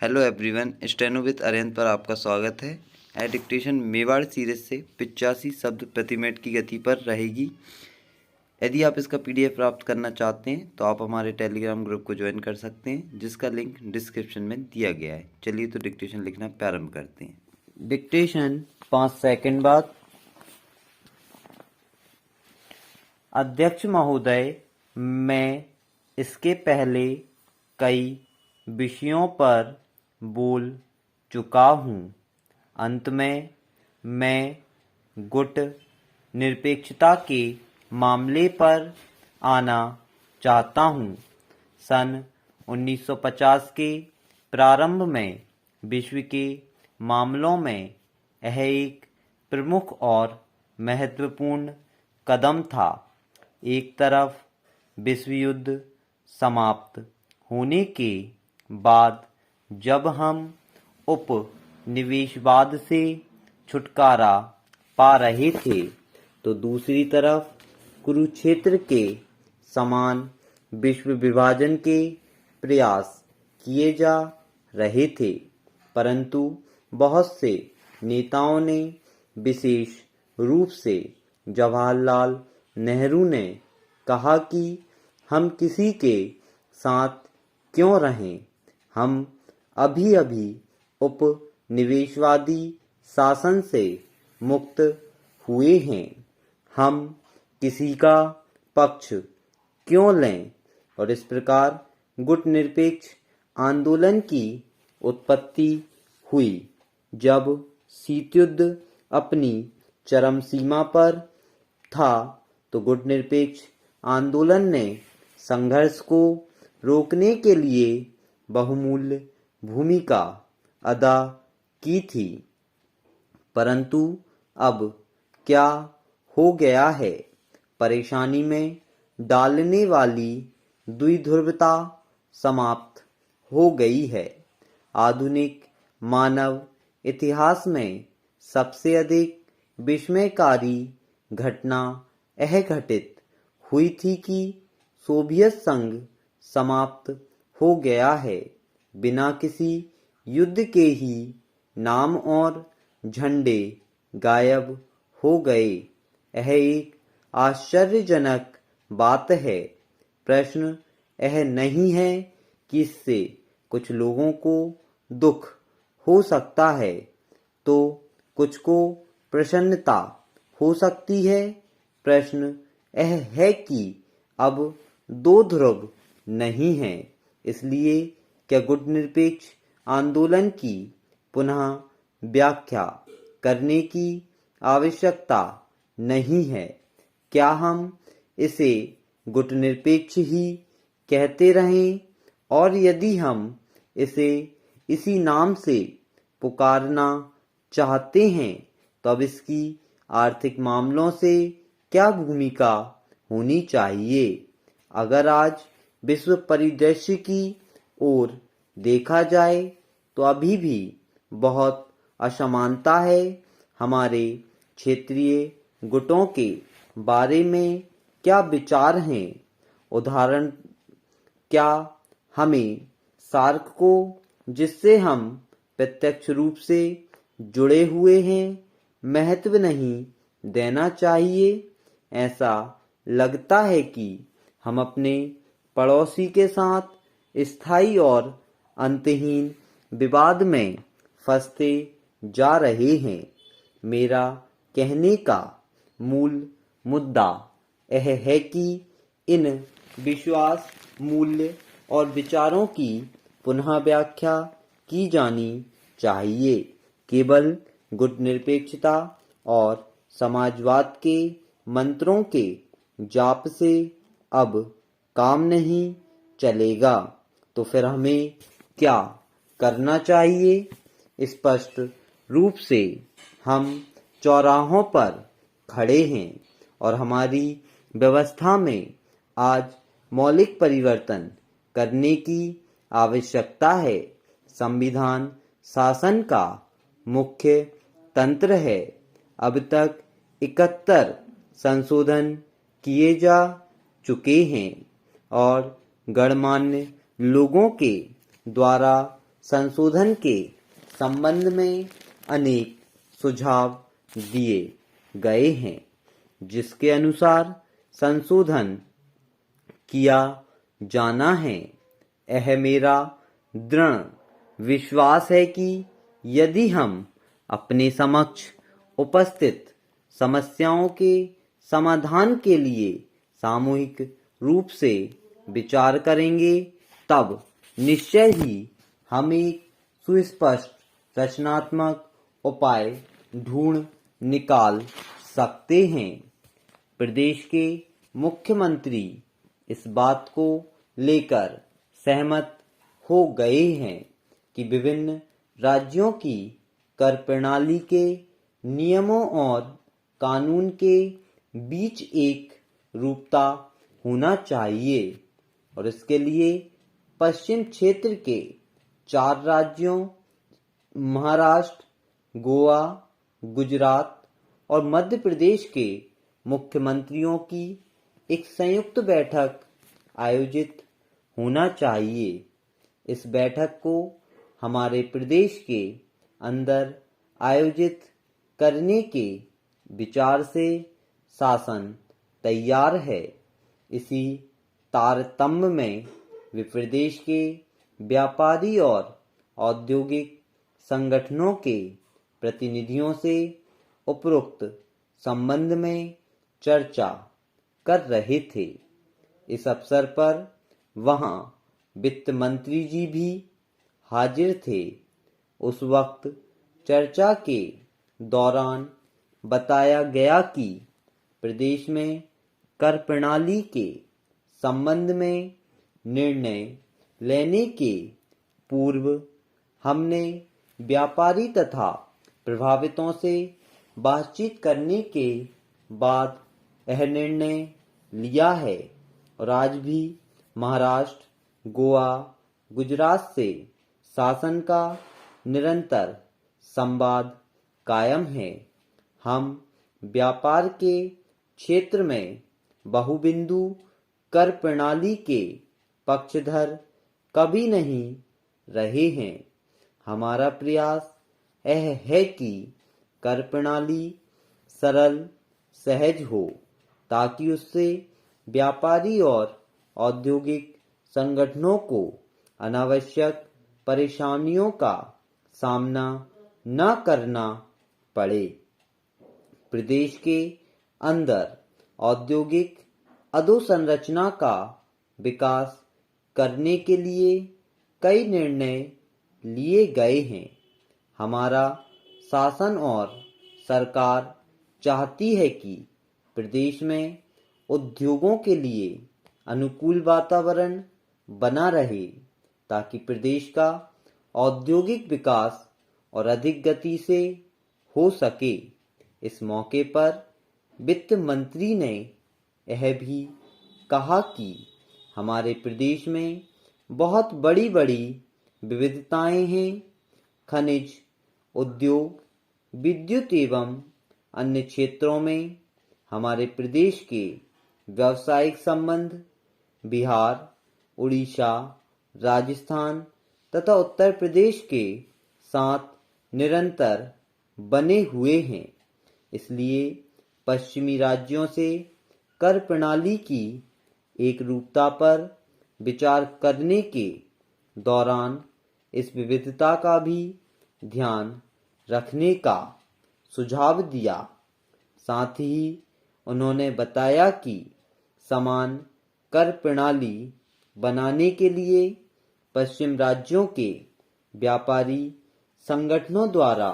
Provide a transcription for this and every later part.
Hello everyone, steno with Arihant पर आपका स्वागत है। एडिक्टेशन मेवाड़ सीरीज से 85 शब्द प्रति मिनट की गति पर रहेगी। यदि आप इसका पीडीएफ प्राप्त करना चाहते हैं तो आप हमारे टेलीग्राम ग्रुप को ज्वाइन कर सकते हैं, जिसका लिंक डिस्क्रिप्शन में दिया गया है। चलिए तो डिक्टेशन लिखना प्रारंभ करते हैं। डिक्टेशन 5 सेकंड बाद। अध्यक्ष महोदय, मैं इसके पहले कई विषयों पर बोल चुका हूँ। अंत में मैं गुट निरपेक्षता के मामले पर आना चाहता हूँ। सन 1950 के प्रारंभ में विश्व के मामलों में यह एक प्रमुख और महत्वपूर्ण कदम था। एक तरफ विश्व युद्ध समाप्त होने के बाद जब हम उपनिवेशवाद से छुटकारा पा रहे थे, तो दूसरी तरफ कुरुक्षेत्र के समान विश्व विभाजन के प्रयास किए जा रहे थे। परंतु बहुत से नेताओं ने, विशेष रूप से जवाहरलाल नेहरू ने कहा कि हम किसी के साथ क्यों रहें, हम अभी अभी उपनिवेशवादी शासन से मुक्त हुए हैं, हम किसी का पक्ष क्यों लें। और इस प्रकार गुट निरपेक्ष आंदोलन की उत्पत्ति हुई। जब शीत युद्ध अपनी चरम सीमा पर था, तो गुट निरपेक्ष आंदोलन ने संघर्ष को रोकने के लिए बहुमूल्य भूमिका अदा की थी। परंतु अब क्या हो गया है? परेशानी में डालने वाली द्विध्रुवता समाप्त हो गई है। आधुनिक मानव इतिहास में सबसे अधिक विस्मयकारी घटना यह घटित हुई थी कि सोवियत संघ समाप्त हो गया है। बिना किसी युद्ध के ही नाम और झंडे गायब हो गए। यह एक आश्चर्यजनक बात है। प्रश्न यह नहीं है कि इससे कुछ लोगों को दुख हो सकता है तो कुछ को प्रसन्नता हो सकती है। प्रश्न यह है कि अब दो ध्रुव नहीं है। इसलिए क्या गुट निरपेक्ष आंदोलन की पुनः व्याख्या करने की आवश्यकता नहीं है? क्या हम इसे गुट निरपेक्ष ही कहते रहें? और यदि हम इसे इसी नाम से पुकारना चाहते हैं, तो अब इसकी आर्थिक मामलों से क्या भूमिका होनी चाहिए? अगर आज विश्व परिदृश्य की ओर देखा जाए तो अभी भी बहुत असमानता है। हमारे क्षेत्रीय गुटों के बारे में क्या विचार हैं? उदाहरण, क्या हमें सार्क को, जिससे हम प्रत्यक्ष रूप से जुड़े हुए हैं, महत्व नहीं देना चाहिए? ऐसा लगता है कि हम अपने पड़ोसी के साथ स्थायी और अंतहीन विवाद में फंसते जा रहे हैं। मेरा कहने का मूल मुद्दा यह है कि इन विश्वास, मूल्य और विचारों की पुनः व्याख्या की जानी चाहिए। केवल गुट निरपेक्षता और समाजवाद के मंत्रों के जाप से अब काम नहीं चलेगा। तो फिर हमें क्या करना चाहिए? स्पष्ट रूप से हम चौराहों पर खड़े हैं और हमारी व्यवस्था में आज मौलिक परिवर्तन करने की आवश्यकता है। संविधान शासन का मुख्य तंत्र है। अब तक 71 संशोधन किए जा चुके हैं और गणमान्य लोगों के द्वारा संशोधन के संबंध में अनेक सुझाव दिए गए हैं, जिसके अनुसार संशोधन किया जाना है। यह मेरा दृढ़ विश्वास है कि यदि हम अपने समक्ष उपस्थित समस्याओं के समाधान के लिए सामूहिक रूप से विचार करेंगे, तब निश्चय ही हम एक सुस्पष्ट रचनात्मक उपाय ढूंढ निकाल सकते हैं। प्रदेश के मुख्यमंत्री इस बात को लेकर सहमत हो गए हैं कि विभिन्न राज्यों की कर प्रणाली के नियमों और कानून के बीच एक रूपता होना चाहिए और इसके लिए पश्चिम क्षेत्र के 4 राज्यों महाराष्ट्र, गोवा, गुजरात और मध्य प्रदेश के मुख्यमंत्रियों की एक संयुक्त बैठक आयोजित होना चाहिए। इस बैठक को हमारे प्रदेश के अंदर आयोजित करने के विचार से शासन तैयार है। इसी तारतम्य में वे प्रदेश के व्यापारी और औद्योगिक संगठनों के प्रतिनिधियों से उपरोक्त संबंध में चर्चा कर रहे थे। इस अवसर पर वहां वित्त मंत्री जी भी हाजिर थे। उस वक्त चर्चा के दौरान बताया गया कि प्रदेश में कर प्रणाली के संबंध में निर्णय लेने के पूर्व हमने व्यापारी तथा प्रभावितों से बातचीत करने के बाद यह निर्णय लिया है और आज भी महाराष्ट्र, गोवा, गुजरात से शासन का निरंतर संवाद कायम है। हम व्यापार के क्षेत्र में बहुबिंदु कर प्रणाली के पक्षधर कभी नहीं रहे हैं। हमारा प्रयास यह है कि कर प्रणाली सरल सहज हो ताकि उससे व्यापारी और औद्योगिक संगठनों को अनावश्यक परेशानियों का सामना न करना पड़े। प्रदेश के अंदर औद्योगिक अधोसंरचना का विकास करने के लिए कई निर्णय लिए गए हैं। हमारा शासन और सरकार चाहती है कि प्रदेश में उद्योगों के लिए अनुकूल वातावरण बना रहे ताकि प्रदेश का औद्योगिक विकास और अधिक गति से हो सके। इस मौके पर वित्त मंत्री ने यह भी कहा कि हमारे प्रदेश में बहुत बड़ी बड़ी विविधताएं हैं। खनिज उद्योग, विद्युत एवं अन्य क्षेत्रों में हमारे प्रदेश के व्यावसायिक संबंध बिहार, उड़ीसा, राजस्थान तथा उत्तर प्रदेश के साथ निरंतर बने हुए हैं। इसलिए पश्चिमी राज्यों से कर प्रणाली की एक रूपता पर विचार करने के दौरान इस विविधता का भी ध्यान रखने का सुझाव दिया। साथ ही उन्होंने बताया कि समान कर प्रणाली बनाने के लिए पश्चिम राज्यों के व्यापारी संगठनों द्वारा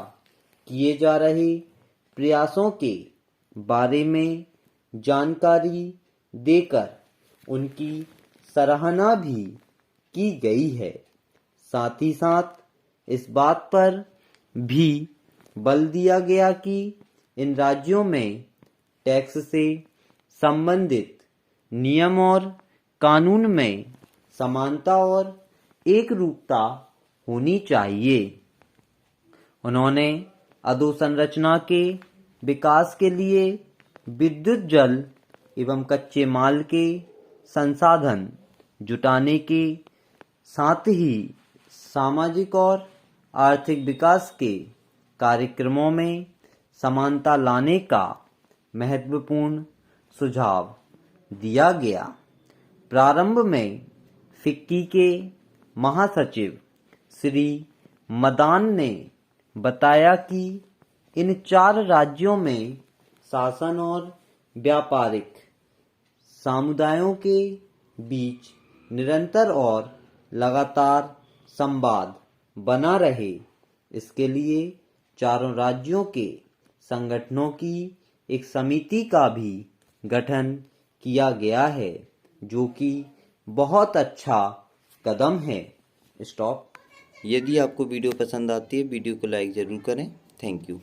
किए जा रहे प्रयासों के बारे में जानकारी देकर उनकी सराहना भी की गई है। साथ ही साथ इस बात पर भी बल दिया गया कि इन राज्यों में टैक्स से संबंधित नियम और कानून में समानता और एकरूपता होनी चाहिए। उन्होंने अधोसंरचना के विकास के लिए विद्युत, जल एवं कच्चे माल के संसाधन जुटाने के साथ ही सामाजिक और आर्थिक विकास के कार्यक्रमों में समानता लाने का महत्वपूर्ण सुझाव दिया गया। प्रारंभ में फिक्की के महासचिव श्री मदान ने बताया कि इन 4 राज्यों में शासन और व्यापारिक समुदायों के बीच निरंतर और लगातार संवाद बना रहे। इसके लिए चारों राज्यों के संगठनों की एक समिति का भी गठन किया गया है, जो कि बहुत अच्छा कदम है। स्टॉप। यदि आपको वीडियो पसंद आती है, वीडियो को लाइक ज़रूर करें। Thank you.